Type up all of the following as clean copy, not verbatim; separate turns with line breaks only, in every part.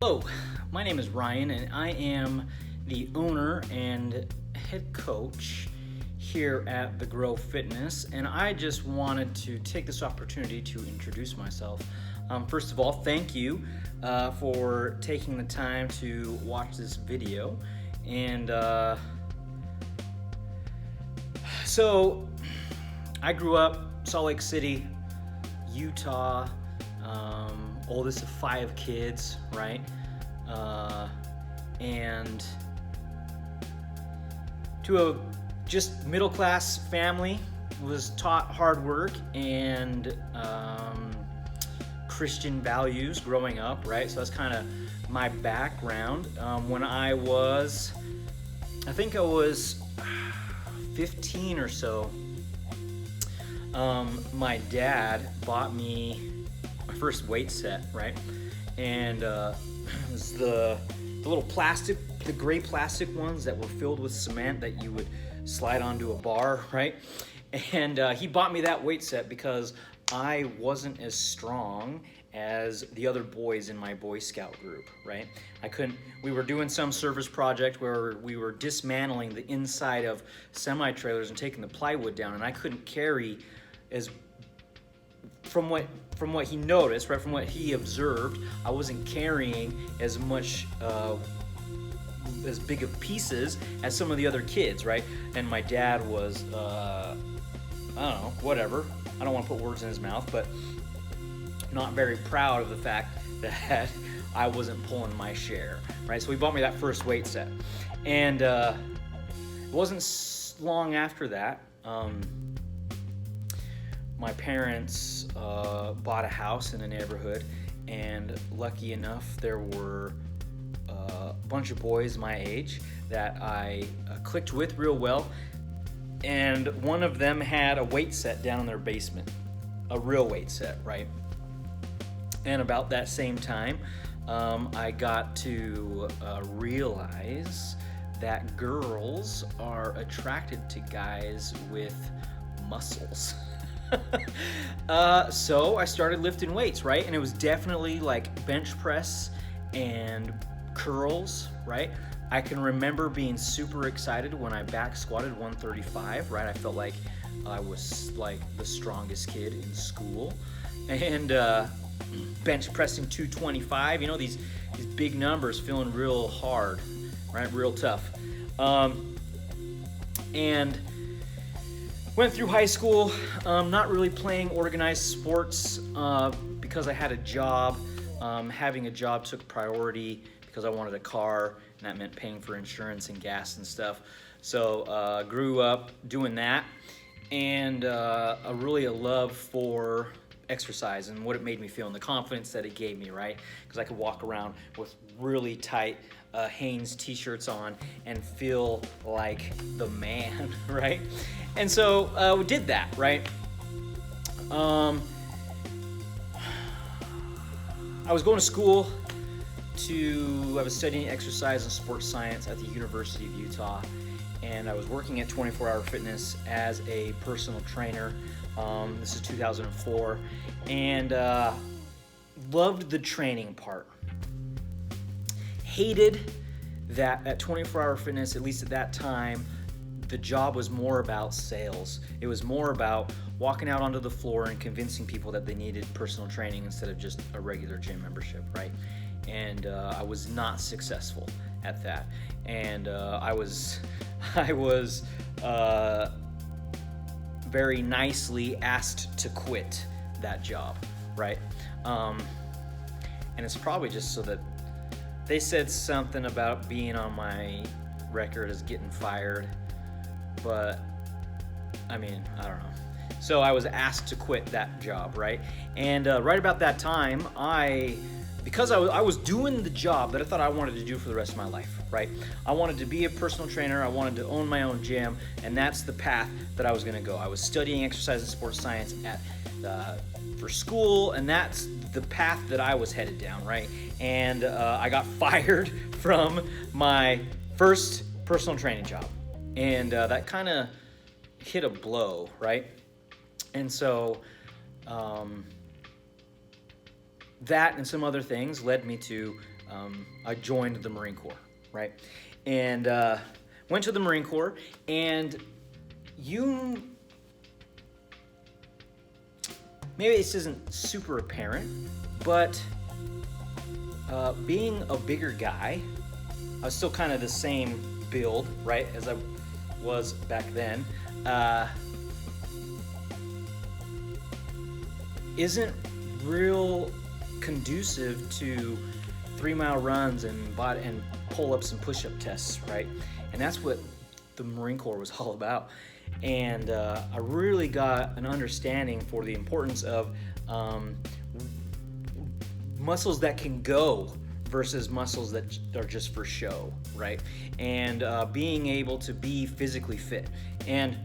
Hello, my name is Ryan, and I am the owner and head coach here at The Grow Fitness. And I just wanted to take this opportunity to introduce myself. First of all, thank you for taking the time to watch this video. And so I grew up Salt Lake City, Utah. Oldest of 5 kids, right? And to a just middle class family, was taught hard work and Christian values growing up, right? So that's kind of my background. When I think I was 15 or so, my dad bought me my first weight set, right? And it was the little plastic, the gray plastic ones that were filled with cement that you would slide onto a bar, right? And he bought me that weight set because I wasn't as strong as the other boys in my Boy Scout group, right? We were doing some service project where we were dismantling the inside of semi-trailers and taking the plywood down, and I couldn't carry as from what he noticed, right, from what he observed, I wasn't carrying as much, as big of pieces as some of the other kids, right? And my dad was, I don't know, whatever. I don't want to put words in his mouth, but not very proud of the fact that I wasn't pulling my share, right? So he bought me that first weight set. And it wasn't long after that, my parents bought a house in a neighborhood, and lucky enough, there were a bunch of boys my age that I clicked with real well, and one of them had a weight set down in their basement, a real weight set, right? And about that same time, I got to realize that girls are attracted to guys with muscles. So I started lifting weights, right? And it was definitely like bench press and curls, right? I can remember being super excited when I back squatted 135, right? I felt like I was like the strongest kid in school. And bench pressing 225, these big numbers, feeling real hard, right? Real tough. And went through high school, not really playing organized sports because I had a job. Having a job took priority because I wanted a car, and that meant paying for insurance and gas and stuff. So grew up doing that, and a love for exercise and what it made me feel and the confidence that it gave me, right? Because I could walk around with really tight Hanes t-shirts on and feel like the man, right? And so we did that, right? I was going to school I was studying exercise and sports science at the University of Utah, and I was working at 24 Hour Fitness as a personal trainer. This is 2004, and loved the training part. Hated that at 24 Hour Fitness, at least at that time, the job was more about sales. It was more about walking out onto the floor and convincing people that they needed personal training instead of just a regular gym membership, right? And I was not successful at that. And I was very nicely asked to quit that job, right? And it's probably just so that they said something about being on my record as getting fired, but I mean, I don't know. So I was asked to quit that job, right? And right about that time, because I was doing the job that I thought I wanted to do for the rest of my life, right? I wanted to be a personal trainer, I wanted to own my own gym, and that's the path that I was gonna go. I was studying exercise and sports science for school, and that's the path that I was headed down, right? And I got fired from my first personal training job. And that kind of hit a blow, right? And so that and some other things led me to I joined the Marine Corps, right? And went to the Marine Corps, and maybe this isn't super apparent, but being a bigger guy, I was still kind of the same build, right, as I was back then, isn't real conducive to 3-mile runs and pull-ups and push-up tests, right? And that's what the Marine Corps was all about. And I really got an understanding for the importance of muscles that can go versus muscles that are just for show, right? And being able to be physically fit. And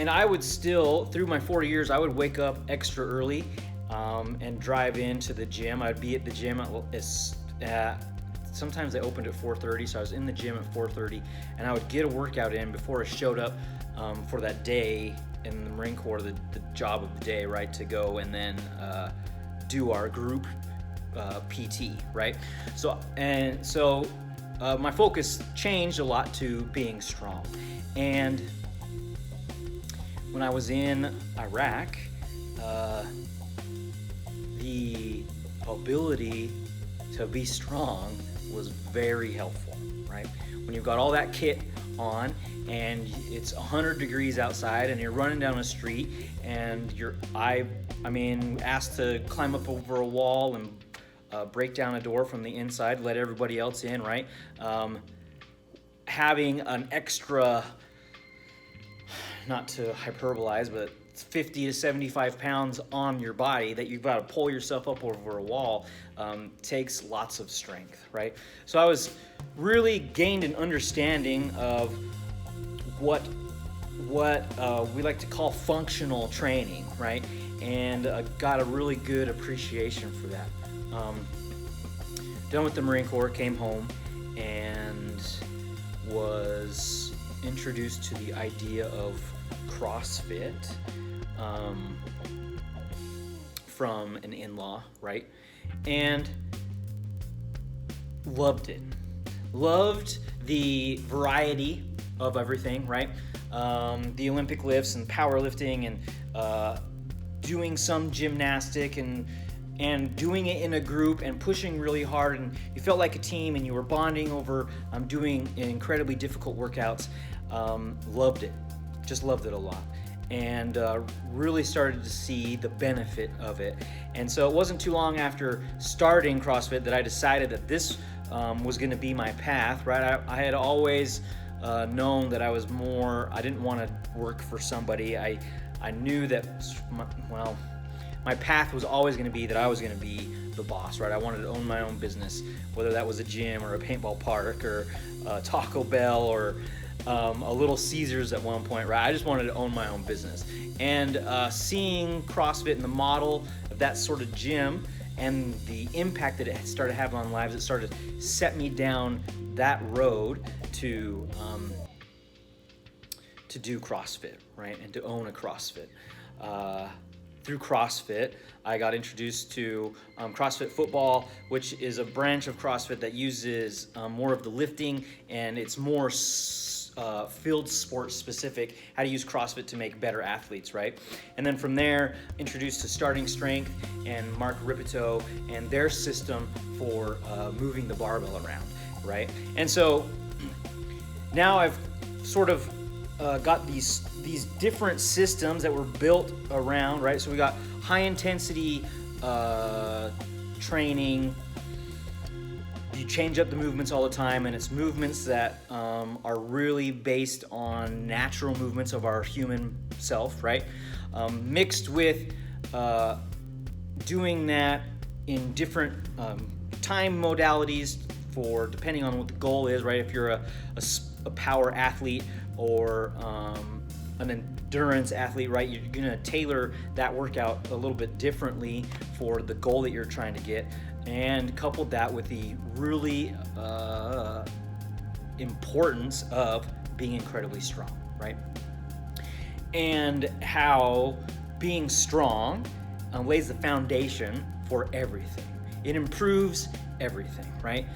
I would still, through my 4 years, I would wake up extra early and drive into the gym. I'd be at the gym sometimes they opened at 4:30, so I was in the gym at 4:30, and I would get a workout in before I showed up for that day in the Marine Corps, the job of the day, right, to go and then do our group PT, right? So my focus changed a lot to being strong. And when I was in Iraq, the ability to be strong was very helpful, right? When you've got all that kit on and it's 100 degrees outside and you're running down a street and you're asked to climb up over a wall and break down a door from the inside, let everybody else in, right? Having an extra, not to hyperbolize, but 50 to 75 pounds on your body that you've got to pull yourself up over a wall takes lots of strength, right? So I was really gained an understanding of what we like to call functional training, right? And got a really good appreciation for that. Done with the Marine Corps, came home and was introduced to the idea of CrossFit from an in-law, right? And loved it. Loved the variety of everything, right? The Olympic lifts and powerlifting and doing some gymnastic and doing it in a group and pushing really hard, and you felt like a team and you were bonding over doing incredibly difficult workouts. Loved it. Just loved it a lot. And really started to see the benefit of it. And so it wasn't too long after starting CrossFit that I decided that this was going to be my path, right? I had always known that I didn't want to work for somebody. I knew that, my path was always going to be that I was going to be the boss, right? I wanted to own my own business, whether that was a gym or a paintball park or Taco Bell or a Little Caesars at one point, right? I just wanted to own my own business. And seeing CrossFit and the model of that sort of gym and the impact that it started having on lives, it started to set me down that road to do CrossFit, right? And to own a CrossFit. Through CrossFit, I got introduced to CrossFit Football, which is a branch of CrossFit that uses more of the lifting, and it's more field sports specific, how to use CrossFit to make better athletes, right? And then from there, introduced to Starting Strength and Mark Ripito and their system for moving the barbell around, right? And so now I've sort of got these different systems that were built around, right? So we got high intensity training. You change up the movements all the time, and it's movements that are really based on natural movements of our human self, right? Mixed with doing that in different time modalities for depending on what the goal is, right? If you're a power athlete or an endurance athlete, right, you're gonna tailor that workout a little bit differently for the goal that you're trying to get, and coupled that with the really importance of being incredibly strong, right? And how being strong lays the foundation for everything. It improves everything, right?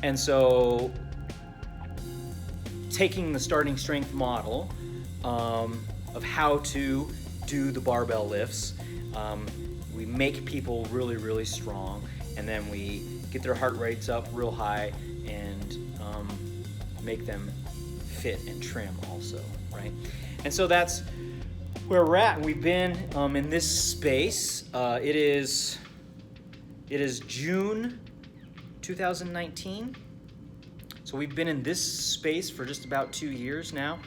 And so taking the starting strength model of how to do the barbell lifts, we make people really, really strong, and then we get their heart rates up real high and make them fit and trim also, right? And so that's where we're at. We've been in this space. It is June 2019. So we've been in this space for just about 2 years now.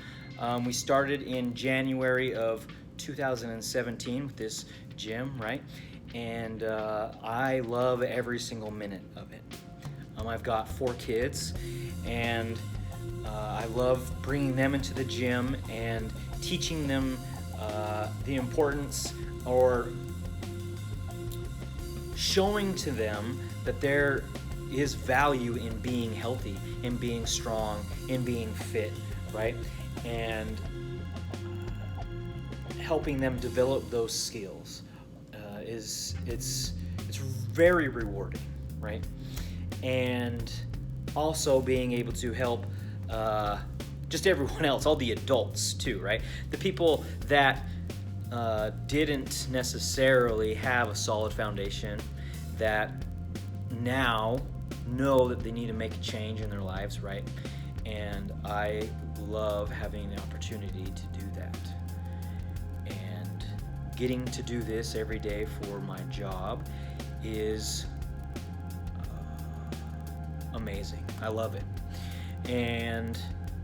We started in January of 2017 with this gym, right? And I love every single minute of it. I've got 4 kids, and I love bringing them into the gym and teaching them the importance, or showing to them that there is value in being healthy, in being strong, in being fit, right? And helping them develop those skills it's very rewarding, right? And also being able to help just everyone else, all the adults too, right? The people that didn't necessarily have a solid foundation, that now know that they need to make a change in their lives, right? And I love having the opportunity to do that. And getting to do this every day for my job is amazing. I love it. And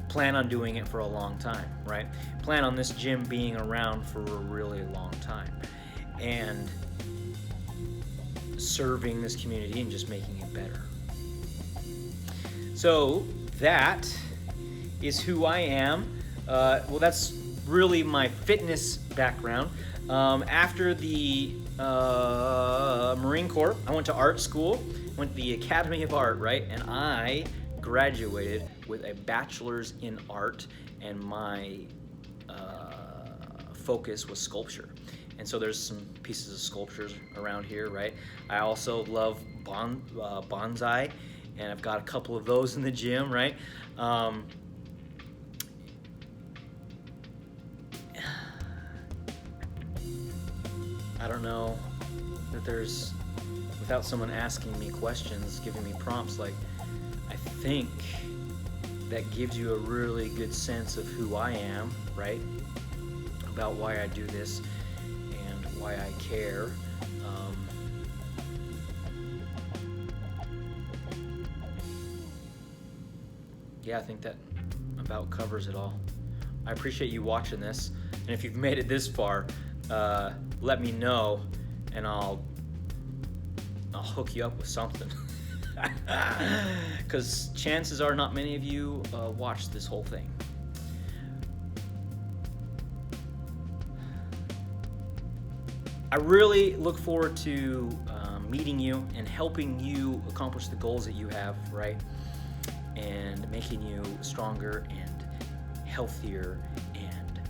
plan on doing it for a long time, right? Plan on this gym being around for a really long time. And serving this community and just making it better. So that is who I am. Well, that's really my fitness background. After the Marine Corps, I went to art school, went to the Academy of Art, right? And I graduated with a bachelor's in art, and my focus was sculpture. And so there's some pieces of sculptures around here, right? I also love bonsai, and I've got a couple of those in the gym, right? I don't know that there's, without someone asking me questions, giving me prompts, like, I think that gives you a really good sense of who I am, right? About why I do this and why I care. Yeah, I think that about covers it all. I appreciate you watching this, and if you've made it this far, let me know, and I'll hook you up with something. Because chances are not many of you watched this whole thing. I really look forward to meeting you and helping you accomplish the goals that you have, right? And making you stronger and healthier, and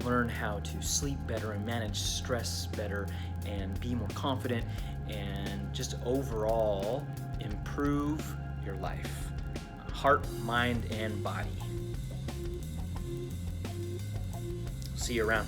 learn how to sleep better and manage stress better and be more confident, and just overall improve your life, heart, mind, and body. See you around.